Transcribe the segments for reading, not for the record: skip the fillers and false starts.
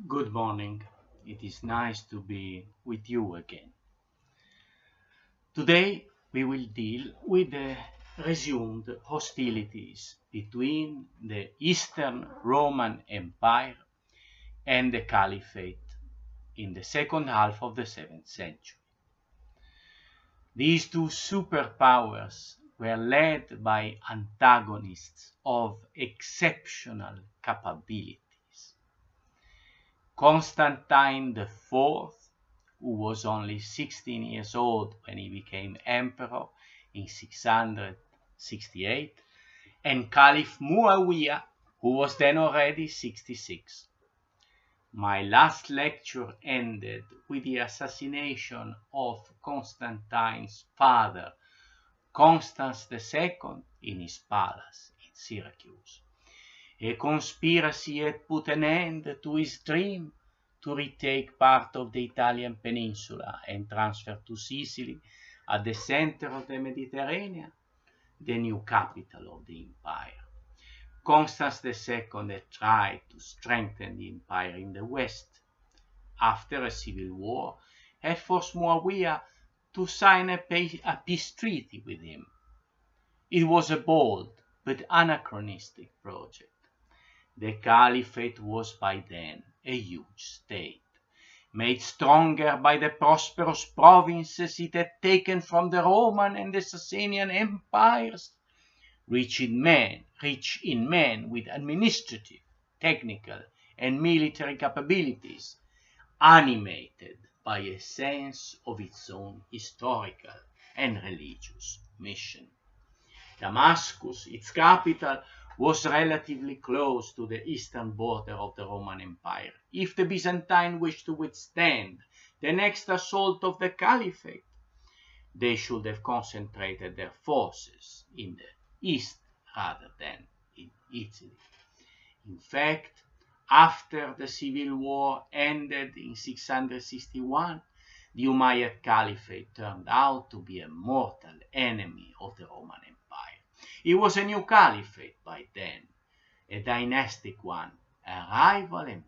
Good morning. It is nice to be with you again. Today we will deal with the resumed hostilities between the Eastern Roman Empire and the Caliphate in the second half of the 7th century. These two superpowers were led by antagonists of exceptional capabilities. Constantine IV, who was only 16 years old when he became emperor in 668, and Caliph Muʿāwiyaa, who was then already 66. My last lecture ended with the assassination of Constantine's father, Constans II, in his palace in Syracuse. A conspiracy had put an end to his dream to retake part of the Italian peninsula and transfer to Sicily, at the center of the Mediterranean, the new capital of the empire. Constans II had tried to strengthen the empire in the west. After a civil war, had forced Muʿāwiyaa to sign a peace treaty with him. It was a bold but anachronistic project. The Caliphate was by then a huge state, made stronger by the prosperous provinces it had taken from the Roman and the Sasanian empires, rich in men with administrative, technical, and military capabilities, animated by a sense of its own historical and religious mission. Damascus, its capital, was relatively close to the eastern border of the Roman Empire. If the Byzantine wished to withstand the next assault of the Caliphate, they should have concentrated their forces in the east rather than in Italy. In fact, after the civil war ended in 661, the Umayyad Caliphate turned out to be a mortal enemy of the Roman Empire. It was a new caliphate by then, a dynastic one, a rival empire.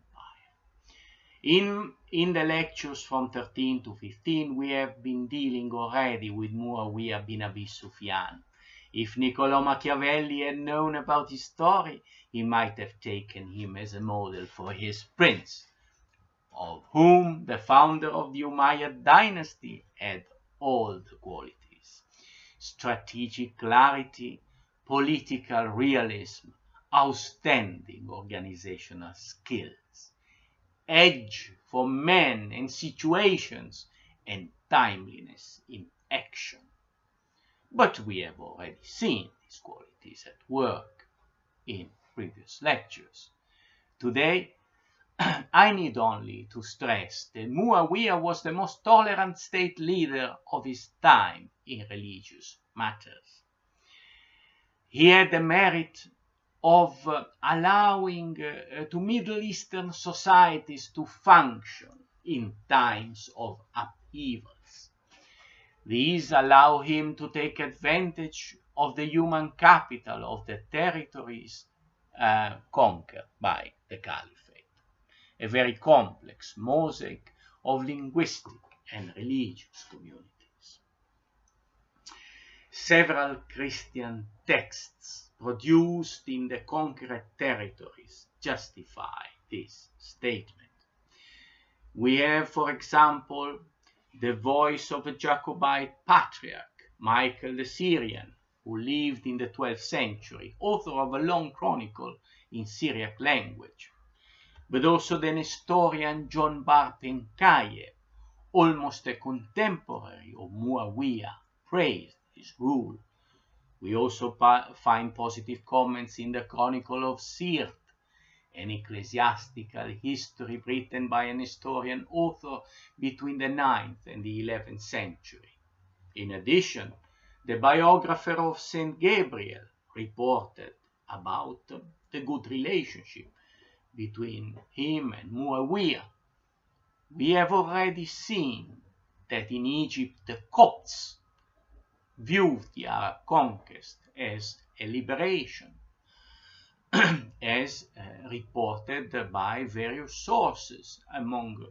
In the lectures from 13 to 15, we have been dealing already with Muʿāwiyaa bin Abi Sufyan. If Niccolò Machiavelli had known about his story, he might have taken him as a model for his prince, of whom the founder of the Umayyad dynasty had all the qualities: strategic clarity, political realism, outstanding organizational skills, edge for men and situations, and timeliness in action. But we have already seen these qualities at work in previous lectures. Today, I need only to stress that Muʿāwiyaa was the most tolerant state leader of his time in religious matters. He had the merit of allowing to Middle Eastern societies to function in times of upheavals. These allow him to take advantage of the human capital of the territories conquered by the Caliphate, a very complex mosaic of linguistic and religious communities. Several Christian texts produced in the conquered territories justify this statement. We have, for example, the voice of a Jacobite patriarch, Michael the Syrian, who lived in the 12th century, author of a long chronicle in Syriac language, but also the Nestorian John Bar Pencaye, almost a contemporary of Muʿāwiyaa, praised his rule. We also find positive comments in the Chronicle of Sirt, an ecclesiastical history written by an Nestorian author between the 9th and the 11th century. In addition, the biographer of Saint Gabriel reported about the good relationship between him and Muʿāwiyaa. We have already seen that in Egypt the Copts viewed the Arab conquest as a liberation. as reported by various sources, among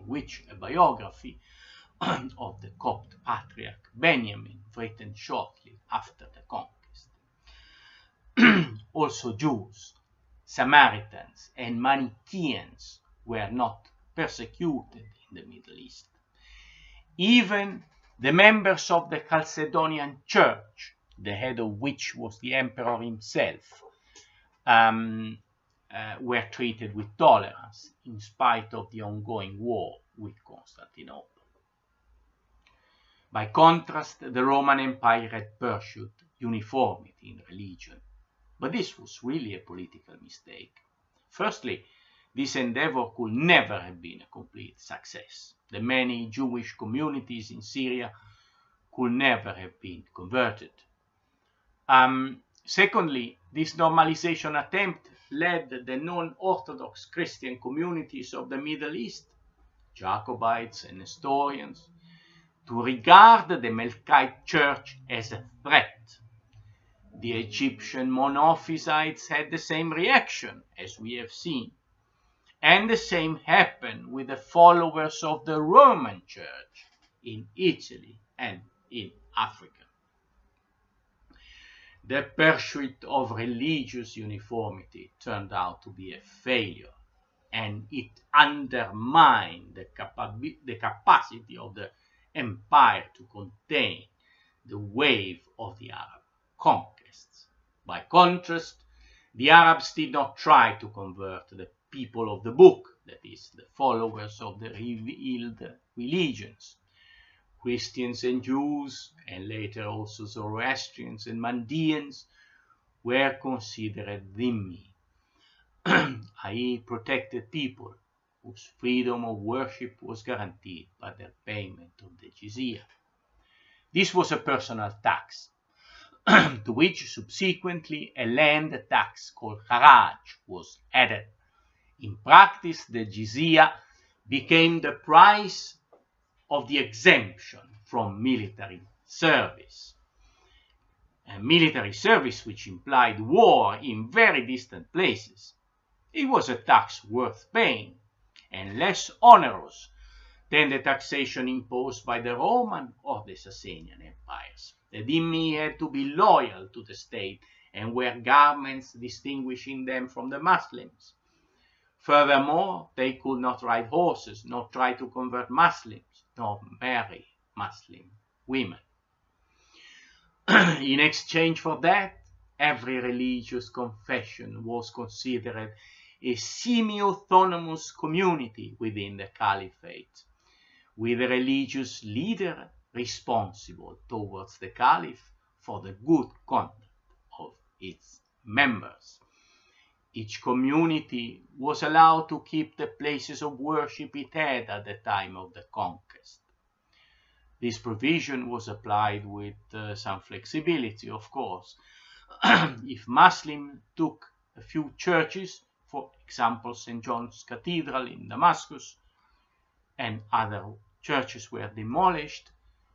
which a biography of the Copt patriarch Benjamin, written shortly after the conquest. Also Jews, Samaritans, and Manichaeans were not persecuted in the Middle East. Even the members of the Chalcedonian Church, the head of which was the emperor himself, were treated with tolerance in spite of the ongoing war with Constantinople. By contrast, the Roman Empire had pursued uniformity in religion, but this was really a political mistake. Firstly, this endeavor could never have been a complete success. The many Jewish communities in Syria could never have been converted. Secondly, this normalization attempt led the non-Orthodox Christian communities of the Middle East, Jacobites and Nestorians, to regard the Melkite Church as a threat. The Egyptian Monophysites had the same reaction, as we have seen, and the same happened with the followers of the Roman Church in Italy and in Africa. The pursuit of religious uniformity turned out to be a failure, and it undermined the capacity of the empire to contain the wave of the Arab conquests. By contrast, the Arabs did not try to convert the people of the book, that is, the followers of the revealed religions. Christians and Jews, and later also Zoroastrians and Mandeans, were considered dhimmi, i.e. protected people, whose freedom of worship was guaranteed by their payment of the jizya. This was a personal tax, to which subsequently a land tax called haraj was added. In practice, the jizya became the price of the exemption from military service. A military service which implied war in very distant places. It was a tax worth paying, and less onerous than the taxation imposed by the Roman or the Sasanian empires. The dhimmi had to be loyal to the state and wear garments distinguishing them from the Muslims. Furthermore, they could not ride horses, nor try to convert Muslims, nor marry Muslim women. In exchange for that, every religious confession was considered a semi-autonomous community within the Caliphate, with a religious leader responsible towards the Caliph for the good conduct of its members. Each community was allowed to keep the places of worship it had at the time of the conquest. This provision was applied with some flexibility, of course. If Muslims took a few churches, for example St. John's Cathedral in Damascus, and other churches were demolished,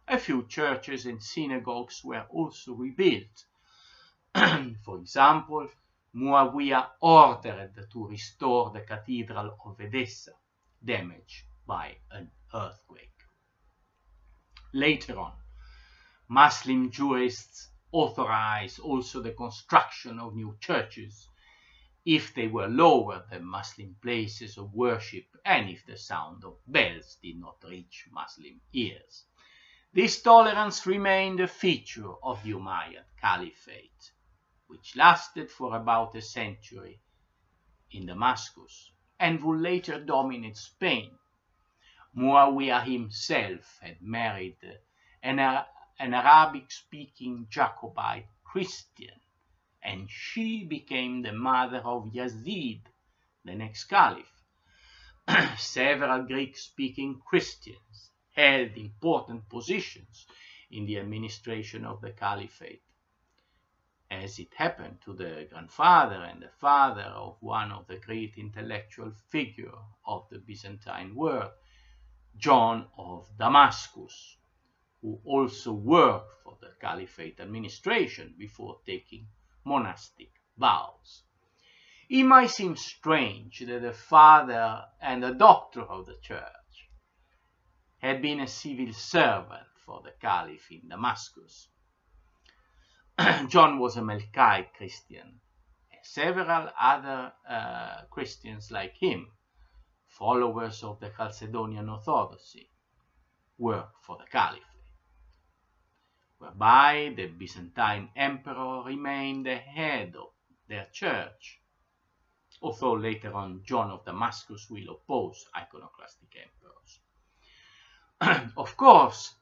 a few churches and synagogues were also rebuilt. For example, Muʿāwiyaa ordered to restore the Cathedral of Edessa, damaged by an earthquake. Later on, Muslim jurists authorized also the construction of new churches if they were lower than Muslim places of worship and if the sound of bells did not reach Muslim ears. This tolerance remained a feature of the Umayyad Caliphate, which lasted for about a century in Damascus and would later dominate Spain. Muawiyah himself had married an Arabic-speaking Jacobite Christian, and she became the mother of Yazid, the next caliph. Several Greek-speaking Christians held important positions in the administration of the Caliphate, as it happened to the grandfather and the father of one of the great intellectual figures of the Byzantine world, John of Damascus, who also worked for the Caliphate administration before taking monastic vows. It might seem strange that the father and the doctor of the church had been a civil servant for the Caliph in Damascus. John was a Melkite Christian, and several other Christians like him, followers of the Chalcedonian Orthodoxy, worked for the Caliphate, whereby the Byzantine emperor remained the head of their church, although later on John of Damascus will oppose iconoclastic emperors. Of course,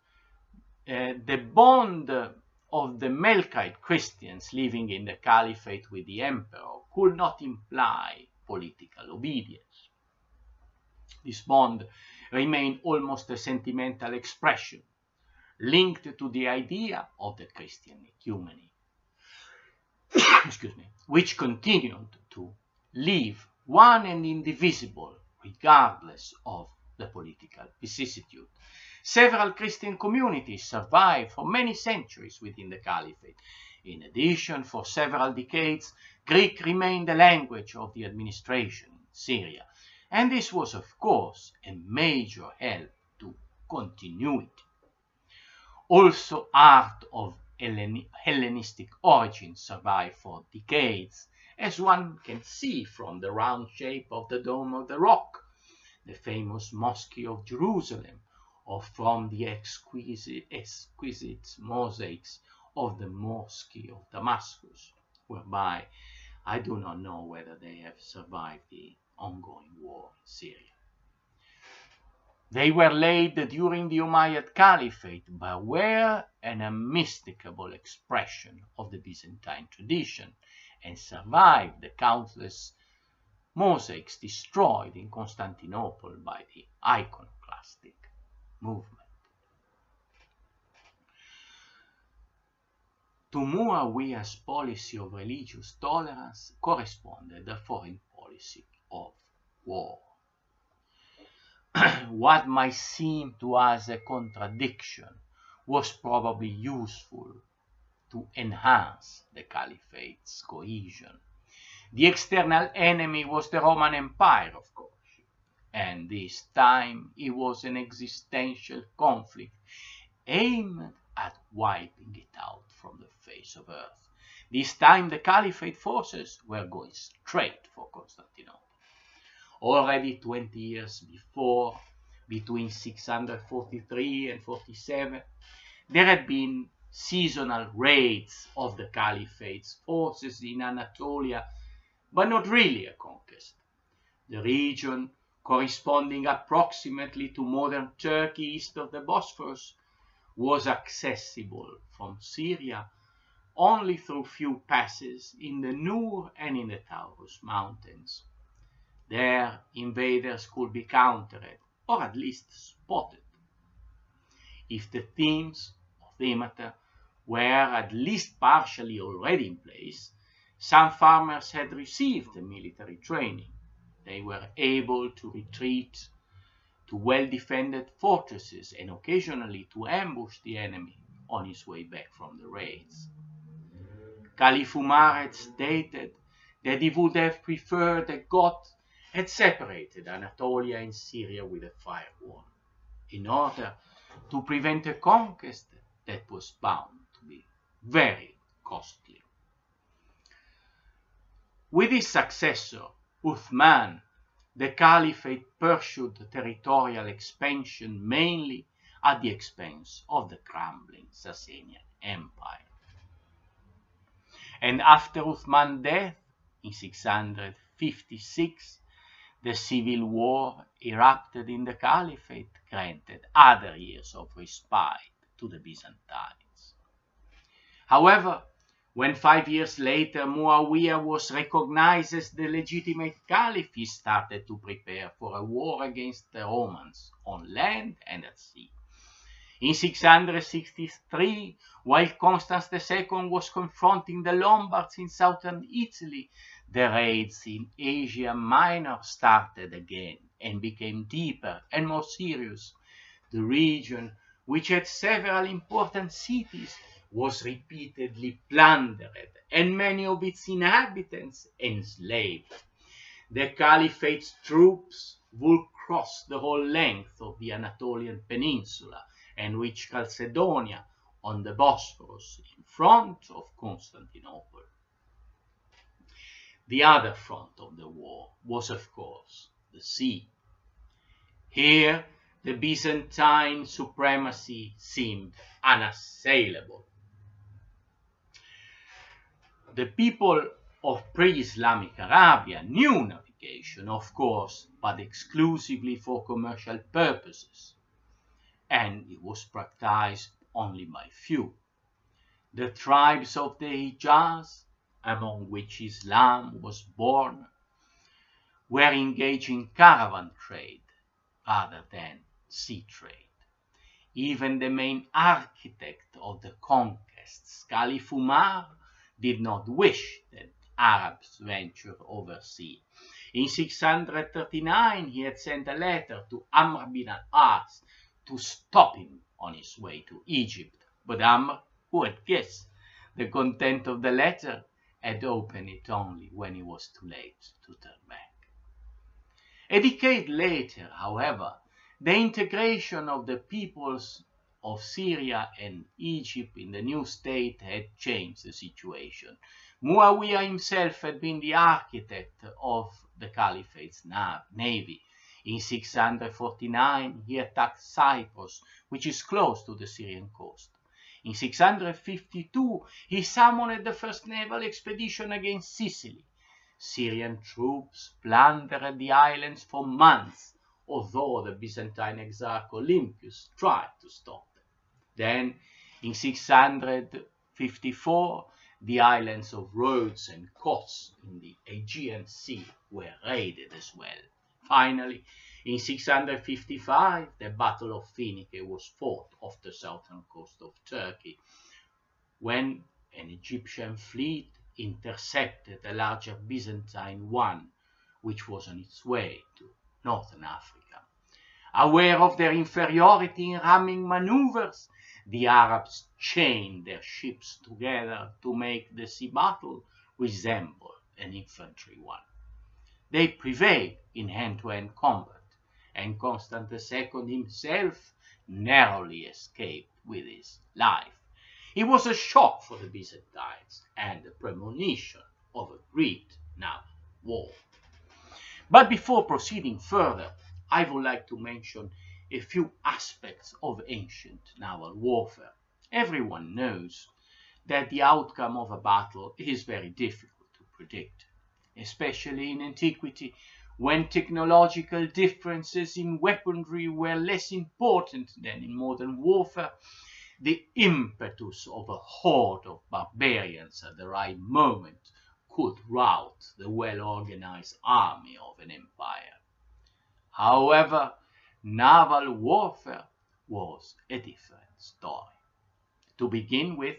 the bond of the Melkite Christians living in the Caliphate with the emperor could not imply political obedience. This bond remained almost a sentimental expression, linked to the idea of the Christian ecumeny, which continued to live one and indivisible regardless of the political vicissitude. Several Christian communities survived for many centuries within the Caliphate. In addition, for several decades, Greek remained the language of the administration in Syria, and this was, of course, a major help to continuity. Also, art of Hellenistic origin survived for decades, as one can see from the round shape of the Dome of the Rock, the famous Mosque of Jerusalem, or from the exquisite mosaics of the Mosque of Damascus, whereby I do not know whether they have survived the ongoing war in Syria. They were laid during the Umayyad Caliphate, but were an unmistakable expression of the Byzantine tradition, and survived the countless mosaics destroyed in Constantinople by the iconoclastic movement. To Muʿāwiyā's policy of religious tolerance corresponded the foreign policy of war. What might seem to us a contradiction was probably useful to enhance the Caliphate's cohesion. The external enemy was the Roman Empire, of course, and this time it was an existential conflict aimed at wiping it out from the face of earth. This time the Caliphate forces were going straight for Constantinople. Already 20 years before, between 643 and 47, there had been seasonal raids of the Caliphate's forces in Anatolia, but not really a conquest. The region, corresponding approximately to modern Turkey east of the Bosphorus, was accessible from Syria only through few passes in the Nur and in the Taurus mountains. There, invaders could be countered, or at least spotted. If the themes of the matter were at least partially already in place, some farmers had received military training. They were able to retreat to well-defended fortresses and occasionally to ambush the enemy on his way back from the raids. Caliph Umar had stated that he would have preferred that God had separated Anatolia and Syria with a firewall, in order to prevent a conquest that was bound to be very costly. With his successor, Uthman, the Caliphate pursued territorial expansion mainly at the expense of the crumbling Sasanian Empire. And after Uthman's death in 656, the civil war erupted in the Caliphate, granted other years of respite to the Byzantines. However, when 5 years later Muʿāwiyaa was recognized as the legitimate caliph, he started to prepare for a war against the Romans on land and at sea. In 663, while Constans II was confronting the Lombards in southern Italy, the raids in Asia Minor started again and became deeper and more serious. The region, which had several important cities, was repeatedly plundered and many of its inhabitants enslaved. The Caliphate's troops would cross the whole length of the Anatolian peninsula and reach Chalcedonia on the Bosphorus in front of Constantinople. The other front of the war was, of course, the sea. Here, the Byzantine supremacy seemed unassailable. The people of pre-Islamic Arabia knew navigation, of course, but exclusively for commercial purposes, and it was practiced only by few. The tribes of the Hijaz, among which Islam was born, were engaged in caravan trade rather than sea trade. Even the main architect of the conquests, Caliph Umar, did not wish that Arabs venture overseas. In 639, he had sent a letter to Amr bin al-As to stop him on his way to Egypt, but Amr, who had guessed the content of the letter, had opened it only when it was too late to turn back. A decade later, however, the integration of the peoples of Syria and Egypt in the new state had changed the situation. Muʿāwiyaa himself had been the architect of the Caliphate's navy. In 649, he attacked Cyprus, which is close to the Syrian coast. In 652, he summoned the first naval expedition against Sicily. Syrian troops plundered the islands for months, although the Byzantine exarch Olympius tried to stop them. Then, in 654, the islands of Rhodes and Kos in the Aegean Sea were raided as well. Finally, in 655, the Battle of Phoenice was fought off the southern coast of Turkey, when an Egyptian fleet intercepted a larger Byzantine one, which was on its way to northern Africa. Aware of their inferiority in ramming maneuvers, the Arabs chained their ships together to make the sea battle resemble an infantry one. They prevailed in hand-to-hand combat, and Constantine II himself narrowly escaped with his life. It was a shock for the Byzantines and a premonition of a great naval war. But before proceeding further, I would like to mention a few aspects of ancient naval warfare. Everyone knows that the outcome of a battle is very difficult to predict, especially in antiquity, when technological differences in weaponry were less important than in modern warfare. The impetus of a horde of barbarians at the right moment could rout the well-organized army of an empire. However, naval warfare was a different story. To begin with,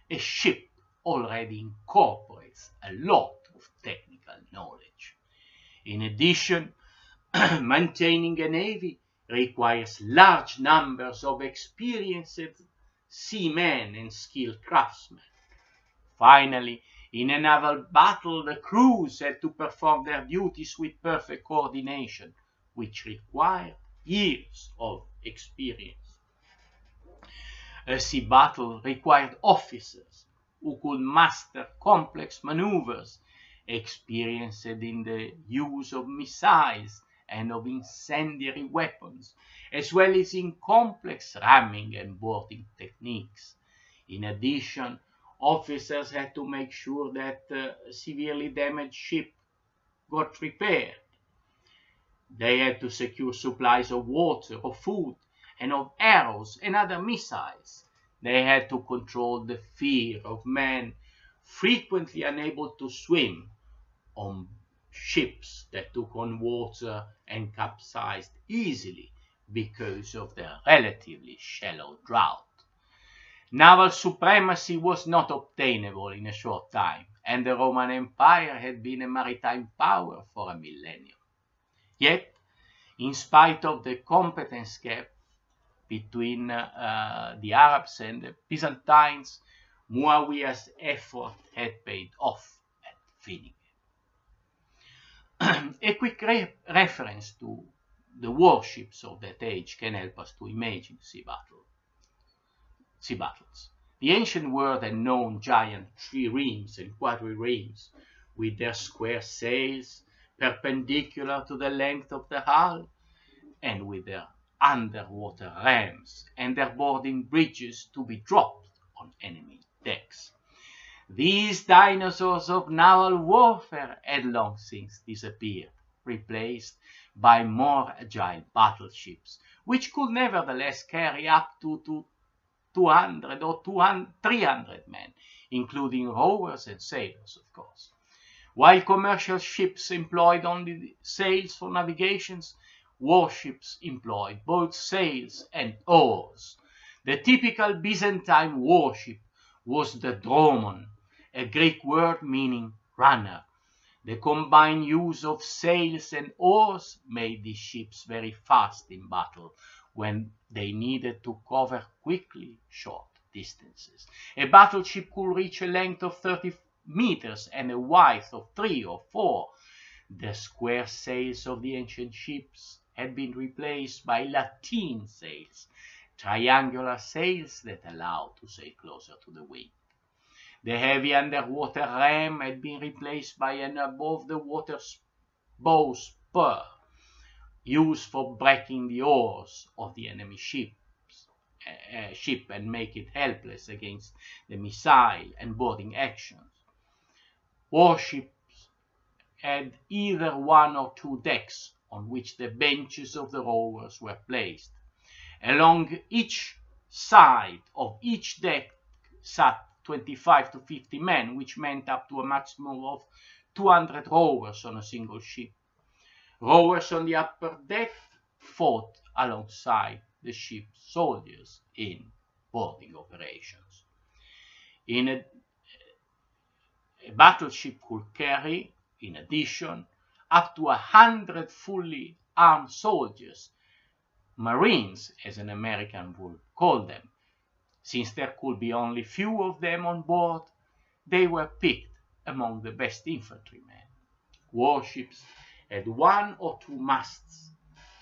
a ship already incorporates a lot of technical knowledge. In addition, maintaining a navy requires large numbers of experienced seamen and skilled craftsmen. Finally, in a naval battle, the crews had to perform their duties with perfect coordination, which required years of experience. A sea battle required officers who could master complex maneuvers, experienced in the use of missiles and of incendiary weapons, as well as in complex ramming and boarding techniques. In addition, officers had to make sure that severely damaged ship got repaired. They had to secure supplies of water, of food, and of arrows and other missiles. They had to control the fear of men frequently unable to swim on ships that took on water and capsized easily because of their relatively shallow draught. Naval supremacy was not obtainable in a short time, and the Roman Empire had been a maritime power for a millennium. Yet, in spite of the competence gap between the Arabs and the Byzantines, Muawiyah's effort had paid off at Finning. A quick reference to the warships of that age can help us to imagine sea battles. The ancient world had known giant triremes and quadriremes, with their square sails perpendicular to the length of the hull, and with their underwater rams and their boarding bridges to be dropped on enemy decks. These dinosaurs of naval warfare had long since disappeared, replaced by more agile battleships, which could nevertheless carry up to 200 or 300 men, including rowers and sailors, of course. While commercial ships employed only sails for navigations, warships employed both sails and oars. The typical Byzantine warship was the dromon, a Greek word meaning runner. The combined use of sails and oars made these ships very fast in battle when they needed to cover quickly short distances. A battleship could reach a length of 30 meters and a width of 3 or 4. The square sails of the ancient ships had been replaced by lateen sails, triangular sails that allowed to sail closer to the wind. The heavy underwater ram had been replaced by an above-the-water bowsprit used for breaking the oars of the enemy ship and make it helpless against the missile and boarding actions. Warships had either 1 or 2 decks on which the benches of the rowers were placed. Along each side of each deck sat 25 to 50 men, which meant up to a maximum of 200 rowers on a single ship. Rowers on the upper deck fought alongside the ship's soldiers in boarding operations. A battleship could carry, in addition, up to 100 fully armed soldiers, Marines, as an American would call them. Since there could be only few of them on board, they were picked among the best infantrymen. Warships had 1 or 2 masts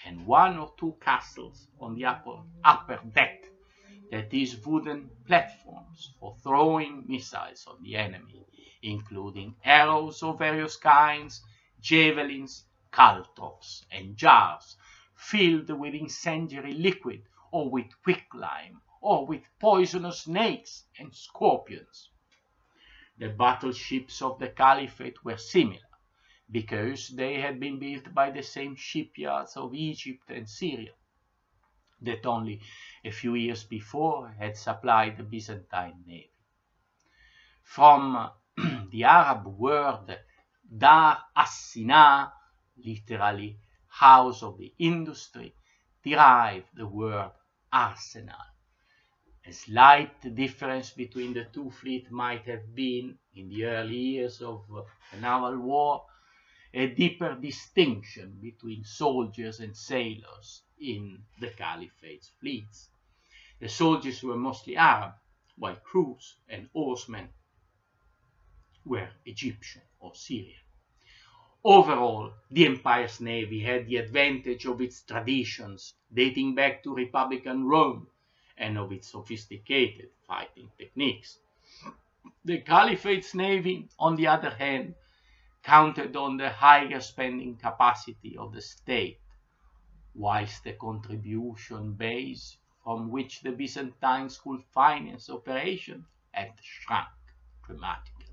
and 1 or 2 castles on the upper deck, that is, wooden platforms for throwing missiles on the enemy, including arrows of various kinds, javelins, caltrops, and jars filled with incendiary liquid or with quicklime or with poisonous snakes and scorpions. The battleships of the Caliphate were similar, because they had been built by the same shipyards of Egypt and Syria that only a few years before had supplied the Byzantine navy. From the Arab word Dar as-Sina, literally house of the industry, derived the word arsenal. A slight difference between the two fleets might have been, in the early years of the naval war, a deeper distinction between soldiers and sailors in the Caliphate's fleets. The soldiers were mostly Arab, while crews and oarsmen were Egyptian or Syrian. Overall, the empire's navy had the advantage of its traditions dating back to Republican Rome and of its sophisticated fighting techniques. The Caliphate's navy, on the other hand, counted on the higher spending capacity of the state, whilst the contribution base from which the Byzantines could finance operations had shrunk dramatically.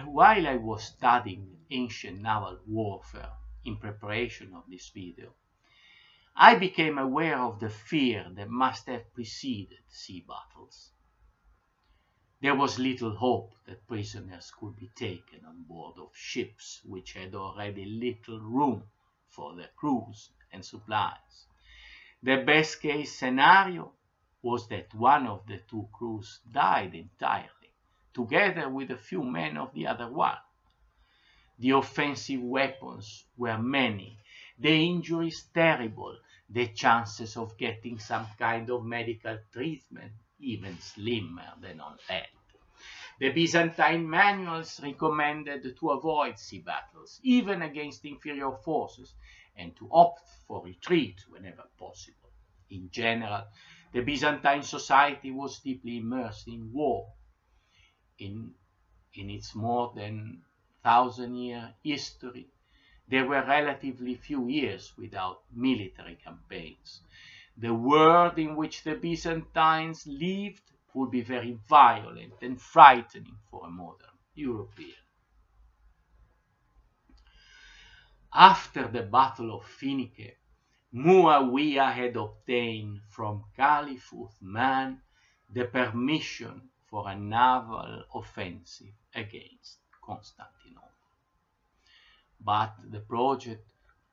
While I was studying ancient naval warfare in preparation of this video, I became aware of the fear that must have preceded sea battles. There was little hope that prisoners could be taken on board of ships which had already little room for their crews and supplies. The best case scenario was that one of the 2 crews died entirely, together with a few men of the other one. The offensive weapons were many, the injuries terrible, the chances of getting some kind of medical treatment even slimmer than on land. The Byzantine manuals recommended to avoid sea battles, even against inferior forces, and to opt for retreat whenever possible. In general, the Byzantine society was deeply immersed in war. In its more than 1,000-year history, there were relatively few years without military campaigns. The world in which the Byzantines lived would be very violent and frightening for a modern European. After the Battle of Phoenice, Muʿāwiyaa had obtained from Caliph Uthman the permission for a naval offensive against Constantinople. But the project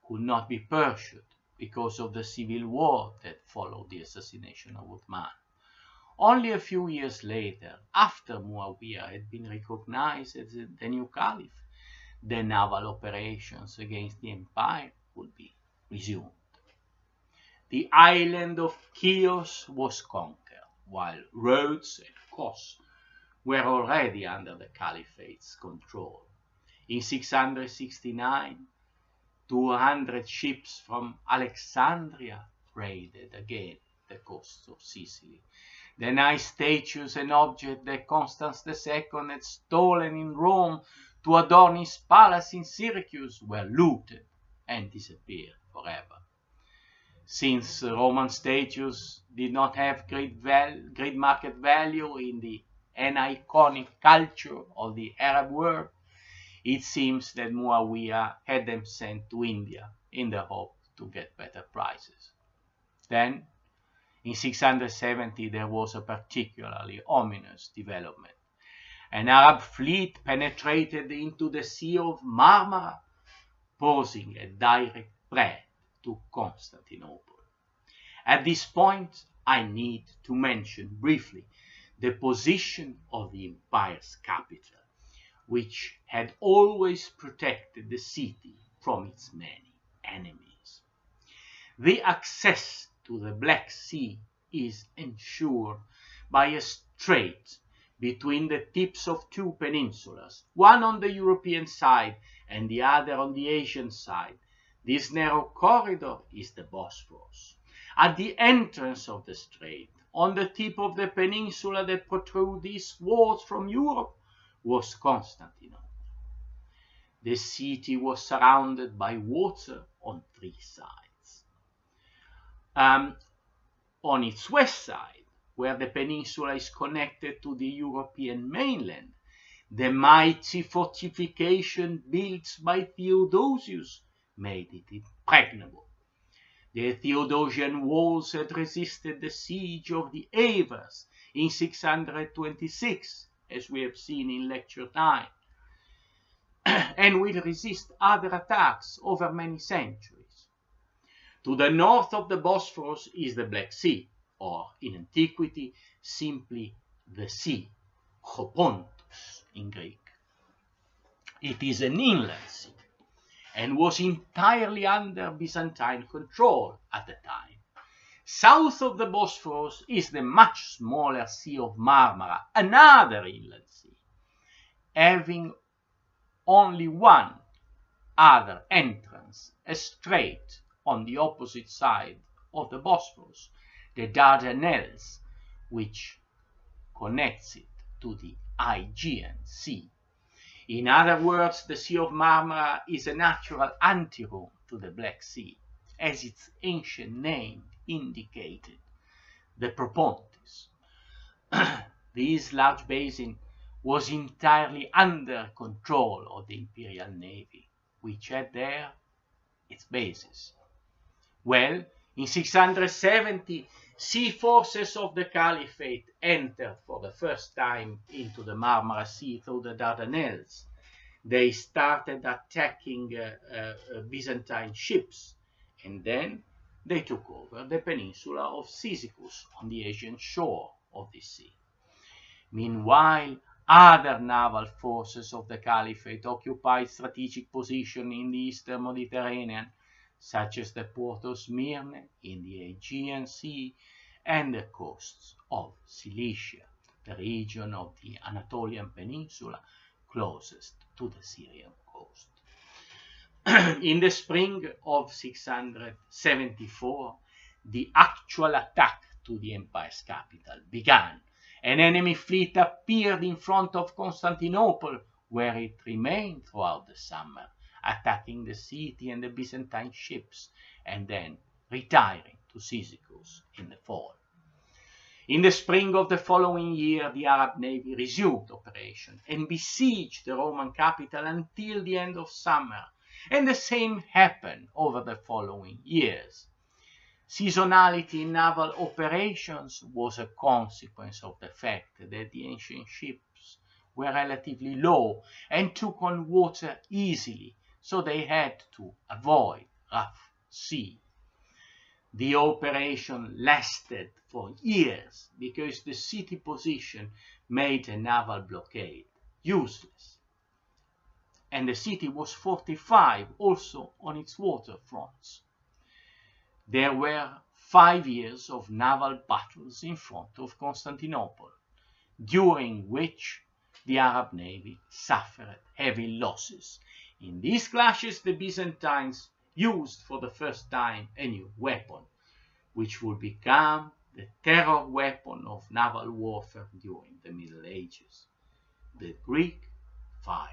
could not be pursued because of the civil war that followed the assassination of Uthman. Only a few years later, after Muʿāwiyaa had been recognized as the new caliph, the naval operations against the empire would be resumed. The island of Chios was conquered, while Rhodes and Kos were already under the Caliphate's control. In 669, 200 ships from Alexandria raided again the coast of Sicily. The nice statues and objects that Constans II had stolen in Rome to adorn his palace in Syracuse were looted and disappeared forever. Since Roman statues did not have great market value in the iconic culture of the Arab world, it seems that Muʿāwiyaa had them sent to India in the hope to get better prices. Then, in 670, there was a particularly ominous development. An Arab fleet penetrated into the Sea of Marmara, posing a direct threat to Constantinople. At this point, I need to mention briefly the position of the empire's capital, which had always protected the city from its many enemies. The access to the Black Sea is ensured by a strait between the tips of two peninsulas, one on the European side and the other on the Asian side. This narrow corridor is the Bosphorus. At the entrance of the strait, on the tip of the peninsula that protruded eastwards from Europe, was Constantinople. The city was surrounded by water on three sides. On its west side, where the peninsula is connected to the European mainland, the mighty fortification built by Theodosius made it impregnable. The Theodosian walls had resisted the siege of the Avars in 626, as we have seen in Lecture 9, and will resist other attacks over many centuries. To the north of the Bosphorus is the Black Sea, or in antiquity simply the sea, Propontis in Greek. It is an inland sea and was entirely under Byzantine control at the time. South of the Bosphorus is the much smaller Sea of Marmara, another inland sea, having only one other entrance, a strait on the opposite side of the Bosphorus, the Dardanelles, which connects it to the Aegean Sea. In other words, the Sea of Marmara is a natural anteroom to the Black Sea, as its ancient name indicated, the Propontis. This large basin was entirely under control of the Imperial Navy, which had there its bases. Well, in 670, sea forces of the Caliphate entered for the first time into the Marmara Sea through the Dardanelles. They started attacking Byzantine ships, and then they took over the peninsula of Cyprus on the Asian shore of the sea. Meanwhile, other naval forces of the Caliphate occupied strategic positions in the eastern Mediterranean, such as the port of Smyrna in the Aegean Sea and the coasts of Cilicia, the region of the Anatolian Peninsula closest to the Syrian coast. In the spring of 674, the actual attack to the empire's capital began. An enemy fleet appeared in front of Constantinople, where it remained throughout the summer, attacking the city and the Byzantine ships, and then retiring to Cyprus in the fall. In the spring of the following year, the Arab navy resumed operation and besieged the Roman capital until the end of summer, and the same happened over the following years. Seasonality in naval operations was a consequence of the fact that the ancient ships were relatively low and took on water easily, so they had to avoid rough sea. The operation lasted for years because the city position made a naval blockade useless, and the city was fortified also on its waterfronts. There were 5 years of naval battles in front of Constantinople, during which the Arab navy suffered heavy losses. In these clashes, the Byzantines used for the first time a new weapon, which would become the terror weapon of naval warfare during the Middle Ages, the Greek fire.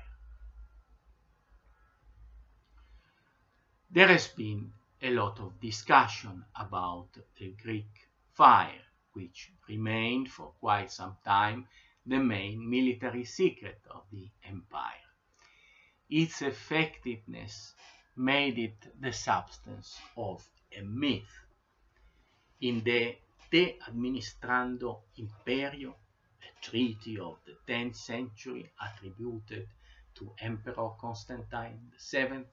There has been a lot of discussion about the Greek fire, which remained for quite some time the main military secret of the empire. Its effectiveness made it the substance of a myth. In the De Administrando Imperio, a treaty of the 10th century attributed to Emperor Constantine VII,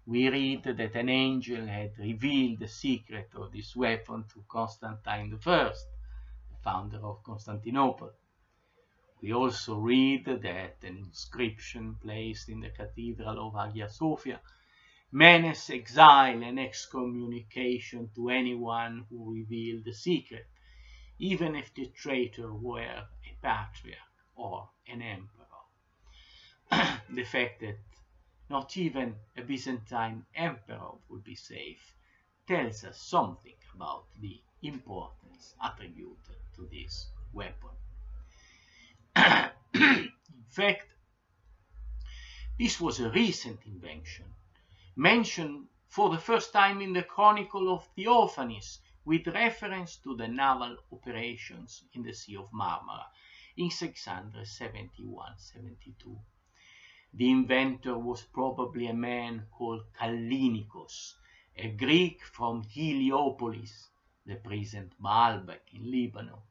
we read that an angel had revealed the secret of this weapon to Constantine I, the founder of Constantinople. We also read that an inscription placed in the Cathedral of Hagia Sophia menaced exile and excommunication to anyone who revealed the secret, even if the traitor were a patriarch or an emperor. The fact that not even a Byzantine emperor would be safe tells us something about the importance attributed to this weapon. In fact, this was a recent invention, mentioned for the first time in the Chronicle of Theophanes, with reference to the naval operations in the Sea of Marmara in 671-72. The inventor was probably a man called Kallinikos, a Greek from Heliopolis, the present Baalbek in Lebanon,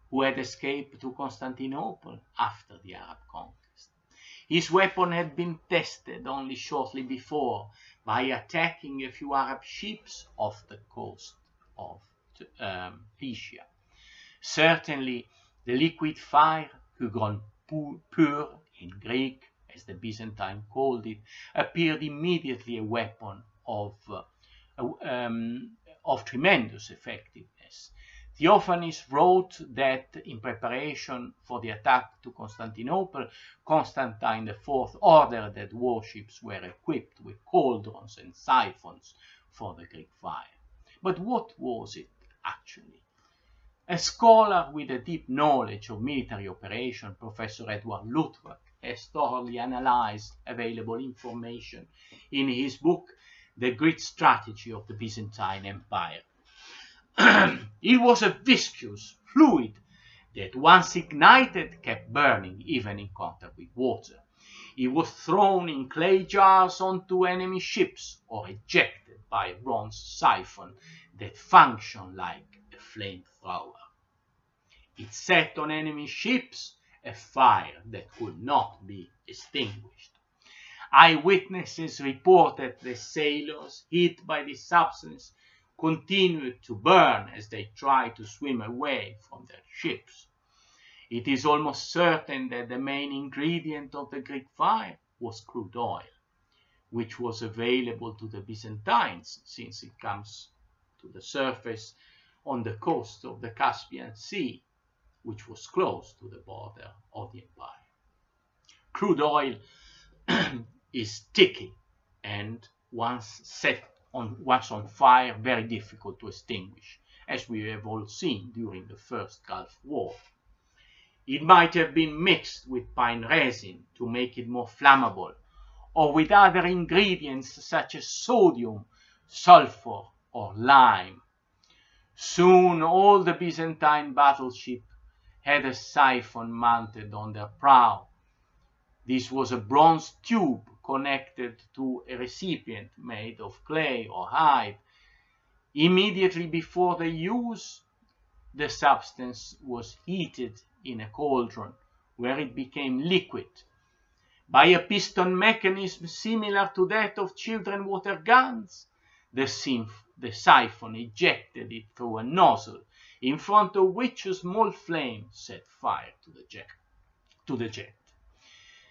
who had escaped to Constantinople after the Arab conquest. His weapon had been tested only shortly before by attacking a few Arab ships off the coast of Lycia. Certainly, the liquid fire, hygron pur in Greek, as the Byzantine called it, appeared immediately a weapon of tremendous effectiveness. Theophanes wrote that in preparation for the attack to Constantinople, Constantine IV ordered that warships were equipped with cauldrons and siphons for the Greek fire. But what was it actually? A scholar with a deep knowledge of military operation, Professor Edward Luttwak, has thoroughly analyzed available information in his book, The Great Strategy of the Byzantine Empire. It was a viscous fluid that, once ignited, kept burning even in contact with water. It was thrown in clay jars onto enemy ships or ejected by a bronze siphon that functioned like a flamethrower. It set on enemy ships a fire that could not be extinguished. Eyewitnesses reported that sailors hit by this substance continued to burn as they tried to swim away from their ships. It is almost certain that the main ingredient of the Greek fire was crude oil, which was available to the Byzantines since it comes to the surface on the coast of the Caspian Sea, which was close to the border of the empire. Crude oil is sticky and once on fire, very difficult to extinguish, as we have all seen during the First Gulf War. It might have been mixed with pine resin to make it more flammable, or with other ingredients such as sodium, sulfur, or lime. Soon all the Byzantine battleships had a siphon mounted on their prow. This was a bronze tube connected to a recipient made of clay or hide. Immediately before the use, the substance was heated in a cauldron where it became liquid. By a piston mechanism similar to that of children's water guns, the siphon ejected it through a nozzle, in front of which a small flame set fire to the jet.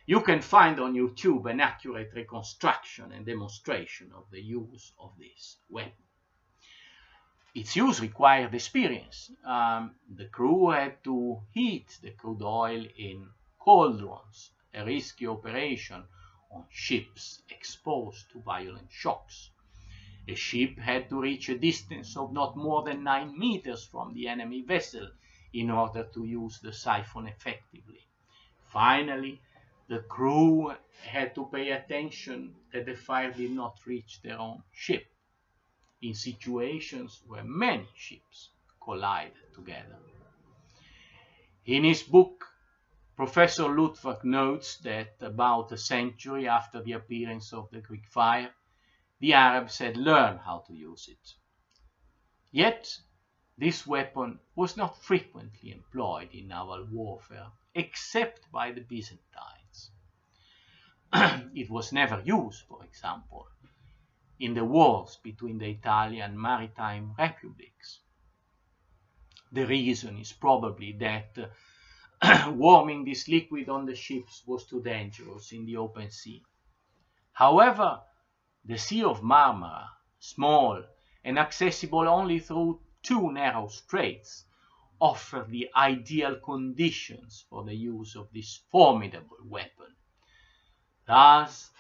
You can find on YouTube an accurate reconstruction and demonstration of the use of this weapon. Its use required experience. The crew had to heat the crude oil in cauldrons, a risky operation on ships exposed to violent shocks. A ship had to reach a distance of not more than 9 meters from the enemy vessel in order to use the siphon effectively. Finally, the crew had to pay attention that the fire did not reach their own ship, in situations where many ships collided together. In his book, Professor Luttwak notes that about a century after the appearance of the Greek fire, the Arabs had learned how to use it. Yet, this weapon was not frequently employed in naval warfare, except by the Byzantines. It was never used, for example, in the wars between the Italian maritime republics. The reason is probably that warming this liquid on the ships was too dangerous in the open sea. However, the Sea of Marmara, small and accessible only through 2 narrow straits, offered the ideal conditions for the use of this formidable weapon. Thus,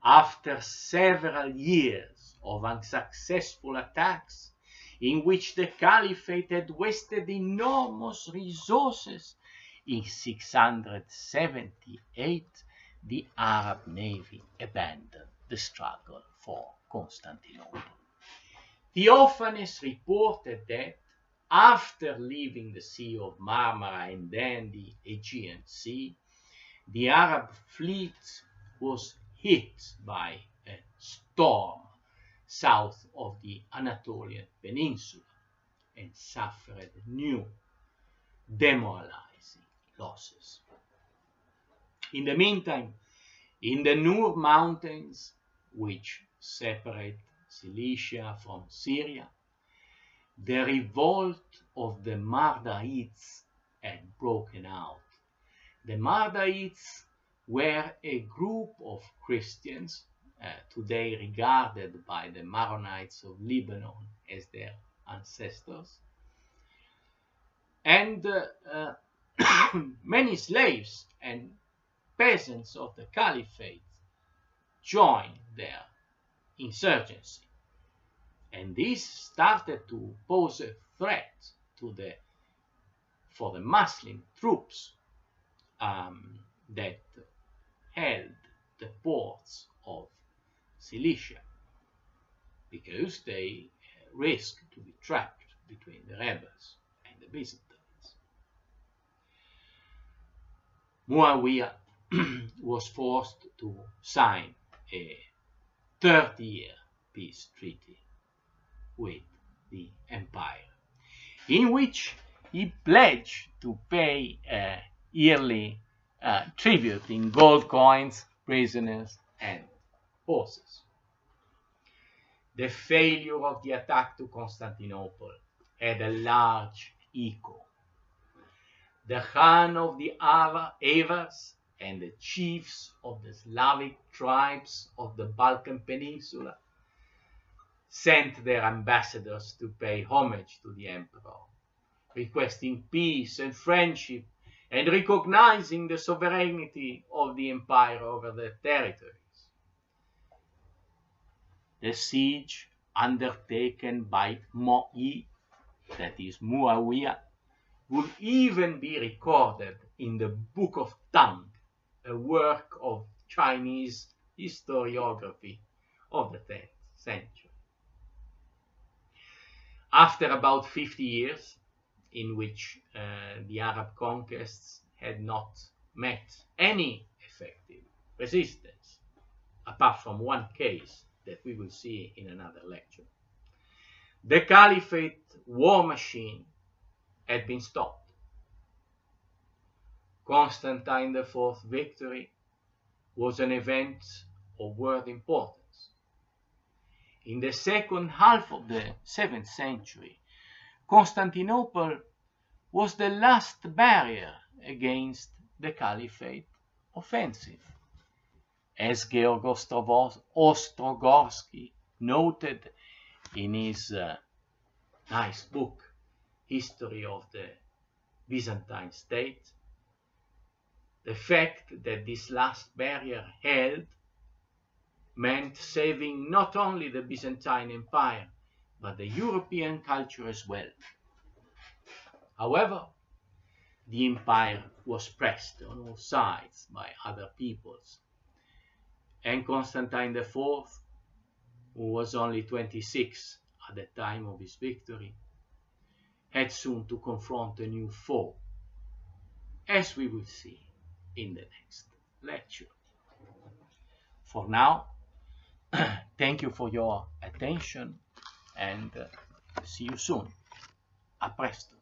after several years of unsuccessful attacks, in which the Caliphate had wasted enormous resources, in 678 the Arab navy abandoned the struggle for Constantinople. Theophanes reported that after leaving the Sea of Marmara and then the Aegean Sea, the Arab fleet was hit by a storm south of the Anatolian peninsula and suffered new demoralizing losses. In the meantime, in the Nur Mountains, which separate Cilicia from Syria, the revolt of the Mardahites had broken out. The Mardahites were a group of Christians, today regarded by the Maronites of Lebanon as their ancestors, and many slaves and peasants of the Caliphate joined their insurgency. And this started to pose a threat for the Muslim troops that held the ports of Cilicia, because they risked to be trapped between the rebels and the Byzantines. Muʿāwiyaa was forced to sign a 30-year peace treaty with the empire, in which he pledged to pay yearly tribute in gold coins, prisoners, and horses. The failure of the attack to Constantinople had a large echo. The Khan of the Avars and the chiefs of the Slavic tribes of the Balkan Peninsula sent their ambassadors to pay homage to the emperor, requesting peace and friendship and recognizing the sovereignty of the empire over their territories. The siege undertaken by that is Muʿāwiyaa, would even be recorded in the Book of Tang, a work of Chinese historiography of the 10th century. After about 50 years, in which the Arab conquests had not met any effective resistance, apart from one case that we will see in another lecture, the Caliphate war machine had been stopped. Constantine IV's victory was an event of world importance. In the second half of the 7th century, Constantinople was the last barrier against the Caliphate offensive. As Georg Ostrogorsky noted in his nice book, History of the Byzantine State, the fact that this last barrier held meant saving not only the Byzantine Empire, but the European culture as well. However, the empire was pressed on all sides by other peoples, and Constantine IV, who was only 26 at the time of his victory, had soon to confront a new foe, as we will see in the next lecture. For now, thank you for your attention and see you soon. A presto.